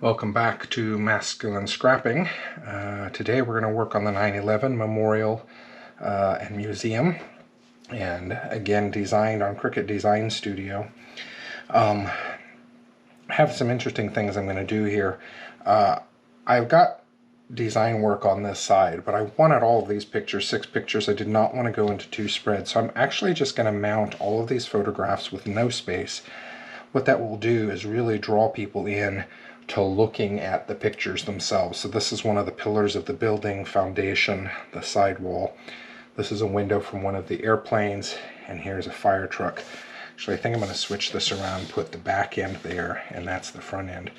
Welcome back to Masculine Scrapping. Today we're going to work on the 9/11 Memorial and Museum, and again designed on Cricut Design Studio. I have some interesting things I'm going to do here. I've got design work on this side, but I wanted all of these pictures, 6 pictures. I did not want to go into 2 spreads, so I'm actually just going to mount all of these photographs with no space. What that will do is really draw people in to looking at the pictures themselves. So this is one of the pillars of the building foundation, the sidewall. This is a window from one of the airplanes, and here's a fire truck. Actually, I think I'm going to switch this around and put the back end there, and that's the front end.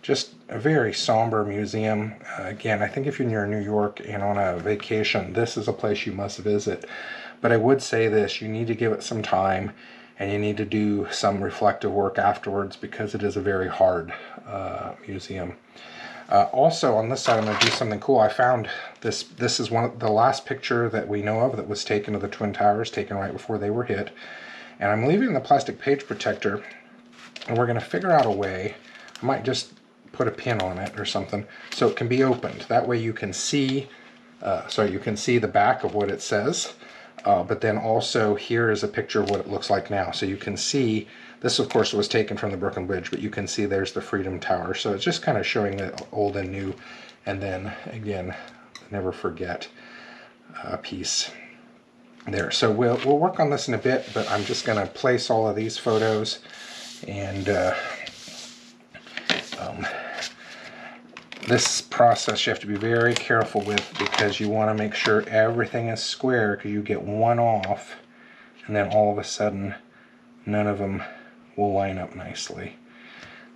Just a very somber museum. Again, I think if you're near New York and on a vacation, this is a place you must visit. But I would say this, you need to give it some time, and you need to do some reflective work afterwards, because it is a very hard museum. Also on this side, I'm going to do something cool. I found this. This is the last picture that we know of that was taken of the Twin Towers, taken right before they were hit. And I'm leaving the plastic page protector, and we're going to figure out a way. I might just put a pin on it or something so it can be opened. That way you can see, you can see the back of what it says. But then also here is a picture of what it looks like now. So you can see, this of course was taken from the Brooklyn Bridge, but you can see there's the Freedom Tower. So it's just kind of showing the old and new. And then again, never forget piece there. So we'll work on this in a bit, but I'm just going to place all of these photos, and this process you have to be very careful with, because you want to make sure everything is square, because you get one off and then all of a sudden none of them will line up nicely.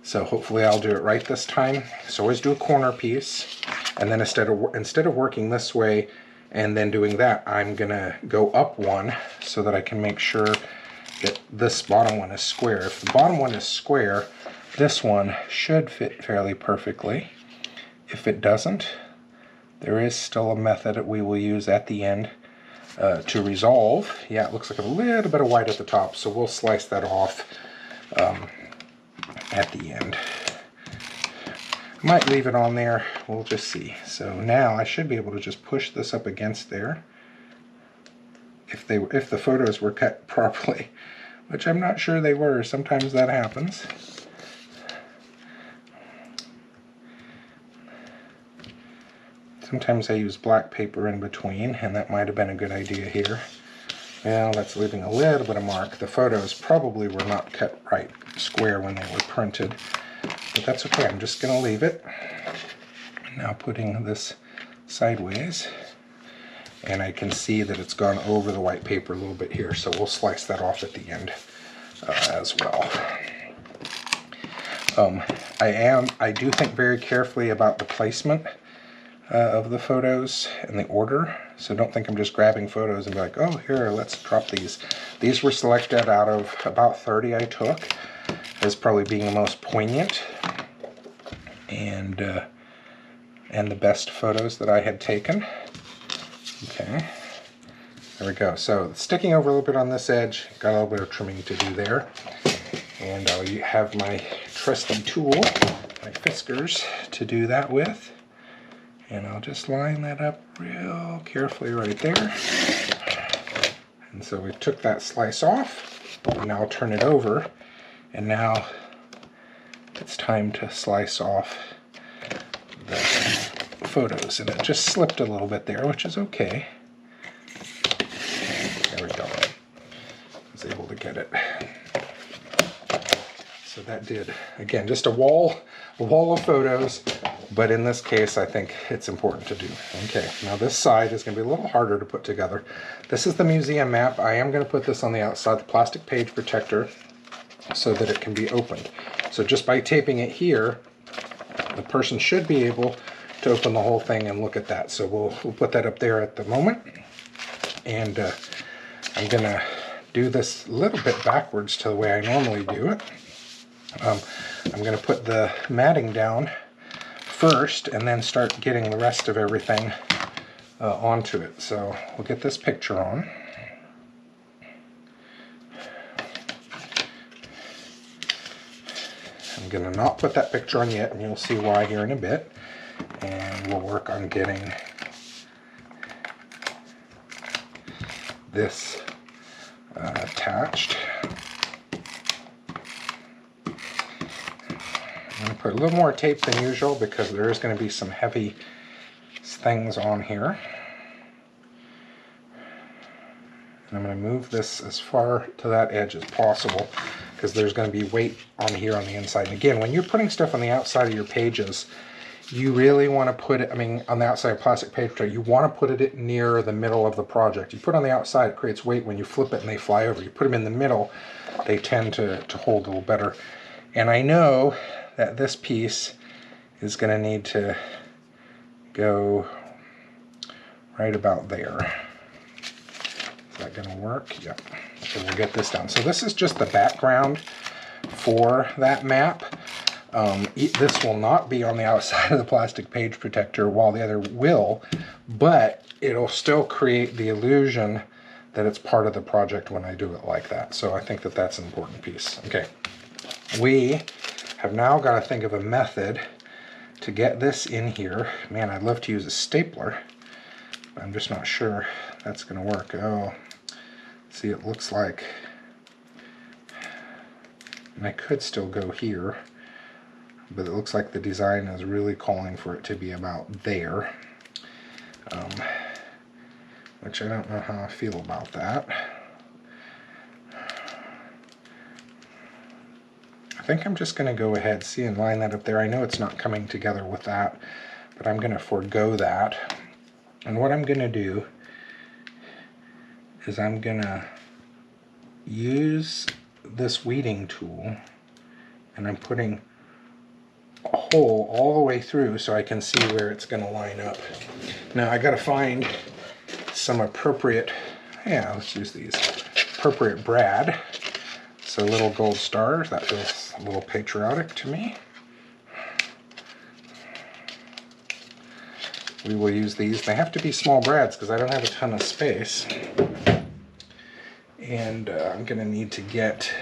So hopefully I'll do it right this time. So always do a corner piece, and then instead of working this way and then doing that, I'm gonna go up one so that I can make sure that this bottom one is square. If the bottom one is square, this one should fit fairly perfectly. If it doesn't, there is still a method that we will use at the end to resolve. Yeah, it looks like a little bit of white at the top, so we'll slice that off at the end. I might leave it on there, we'll just see. So now I should be able to just push this up against there if the photos were cut properly, which I'm not sure they were. Sometimes that happens. Sometimes I use black paper in between, and that might have been a good idea here. Well, that's leaving a little bit of mark. The photos probably were not cut right square when they were printed, but that's okay. I'm just going to leave it. Now putting this sideways, and I can see that it's gone over the white paper a little bit here, so we'll slice that off at the end as well. I do think very carefully about the placement of the photos and the order, so don't think I'm just grabbing photos and be like, oh, here, let's drop these. These were selected out of about 30 I took as probably being the most poignant and the best photos that I had taken. Okay, there we go. So sticking over a little bit on this edge, got a little bit of trimming to do there, and I'll have my trusty tool, my Fiskars, to do that with. And I'll just line that up real carefully right there. And so we took that slice off, and now I'll turn it over, and now it's time to slice off the photos. And it just slipped a little bit there, which is okay. There we go. I was able to get it. So that did, again, just a wall of photos. But in this case, I think it's important to do. Okay, now this side is going to be a little harder to put together. This is the museum map. I am going to put this on the outside, the plastic page protector, so that it can be opened. So just by taping it here, the person should be able to open the whole thing and look at that. So we'll put that up there at the moment. And I'm going to do this a little bit backwards to the way I normally do it. I'm going to put the matting down first, and then start getting the rest of everything onto it. So we'll get this picture on. I'm going to not put that picture on yet, and you'll see why here in a bit. And we'll work on getting this attached. I'm going to put a little more tape than usual because there is going to be some heavy things on here. And I'm going to move this as far to that edge as possible because there's going to be weight on here on the inside. And again, when you're putting stuff on the outside of your pages, you really want to put it, I mean, on the outside of plastic page tray, you want to put it near the middle of the project. You put it on the outside, it creates weight. When you flip it and they fly over, you put them in the middle, they tend to hold a little better. And I know that this piece is going to need to go right about there. Is that going to work? Yep. So we'll get this down. So this is just the background for that map. This will not be on the outside of the plastic page protector, while the other will, but it'll still create the illusion that it's part of the project when I do it like that. So I think that that's an important piece. Okay, we have now got to think of a method to get this in here. Man, I'd love to use a stapler, but I'm just not sure that's going to work. Oh, see, it looks like, and I could still go here, but it looks like the design is really calling for it to be about there, which I don't know how I feel about that. I think I'm just going to go ahead, see, and line that up there. I know it's not coming together with that, but I'm going to forego that. And what I'm going to do is I'm going to use this weeding tool, and I'm putting a hole all the way through so I can see where it's going to line up. Now I got to find some appropriate, yeah, let's use these, appropriate brad. So little gold stars, that feels a little patriotic to me. We will use these. They have to be small brads because I don't have a ton of space. And I'm going to need to get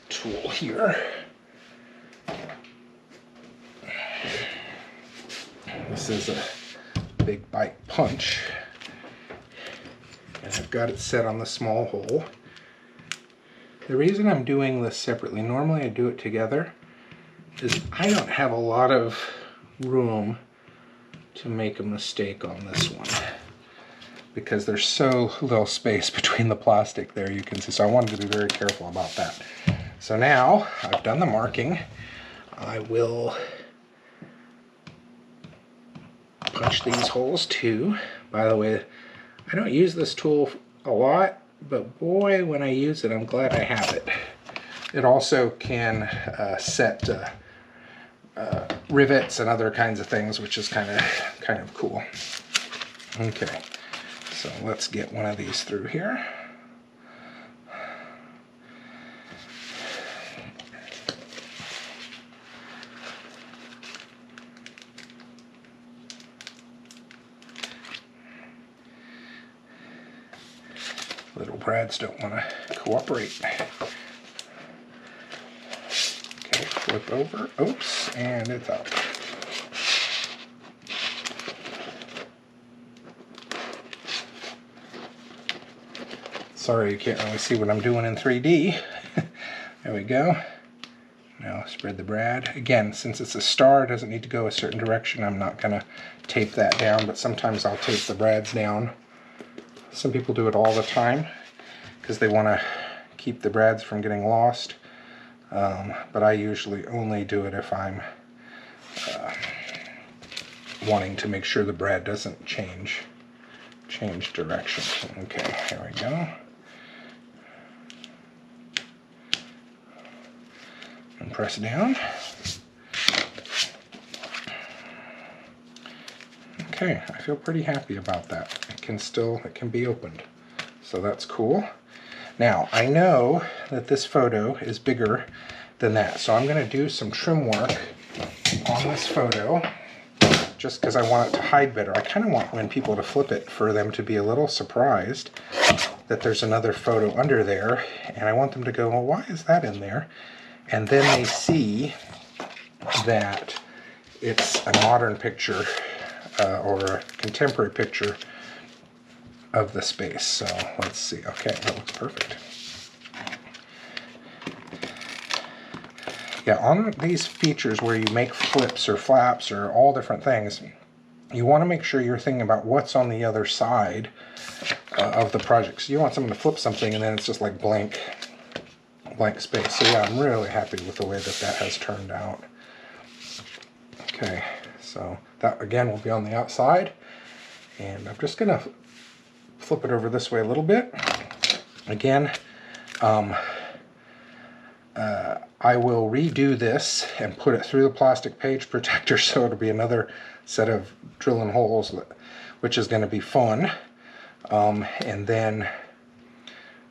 a tool here. This is a big bite punch. And I've got it set on the small hole. The reason I'm doing this separately, normally I do it together, is I don't have a lot of room to make a mistake on this one because there's so little space between the plastic there, you can see. So I wanted to be very careful about that. So now I've done the marking. I will punch these holes too. By the way, I don't use this tool a lot, but boy, when I use it, I'm glad I have it. It also can set rivets and other kinds of things, which is kind of cool. Okay, so let's get one of these through here. Little brads don't want to cooperate. Okay, flip over. Oops, and it's out. Sorry you can't really see what I'm doing in 3D. There we go. Now spread the brad. Again, since it's a star, it doesn't need to go a certain direction. I'm not going to tape that down, but sometimes I'll tape the brads down. Some people do it all the time because they want to keep the brads from getting lost. But I usually only do it if I'm wanting to make sure the brad doesn't change direction. Okay, here we go. And press down. Okay, I feel pretty happy about that. It can be opened. So that's cool. Now, I know that this photo is bigger than that, so I'm going to do some trim work on this photo just because I want it to hide better. I kind of want when people to flip it for them to be a little surprised that there's another photo under there, and I want them to go, well, why is that in there? And then they see that it's a modern picture or a contemporary picture of the space. So let's see. Okay, that looks perfect. Yeah, on these features where you make flips or flaps or all different things, you want to make sure you're thinking about what's on the other side of the project. So you want someone to flip something and then it's just like blank space. So yeah, I'm really happy with the way that that has turned out. Okay, so that again will be on the outside, and I'm just gonna flip it over this way a little bit. Again, I will redo this and put it through the plastic page protector, so it'll be another set of drilling holes, which is going to be fun. And then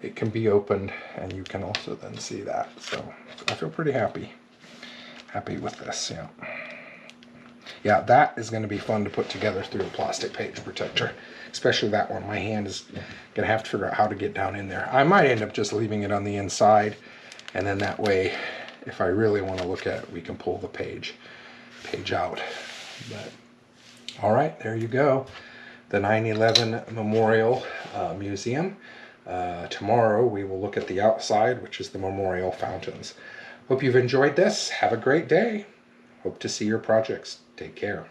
it can be opened, and you can also then see that. So I feel pretty happy with this. Yeah. Yeah, that is going to be fun to put together through a plastic page protector, especially that one. My hand is going to have to figure out how to get down in there. I might end up just leaving it on the inside, and then that way, if I really want to look at it, we can pull the page out. But all right, there you go. The 9/11 Memorial Museum. Tomorrow we will look at the outside, which is the memorial fountains. Hope you've enjoyed this. Have a great day. Hope to see your projects. Take care.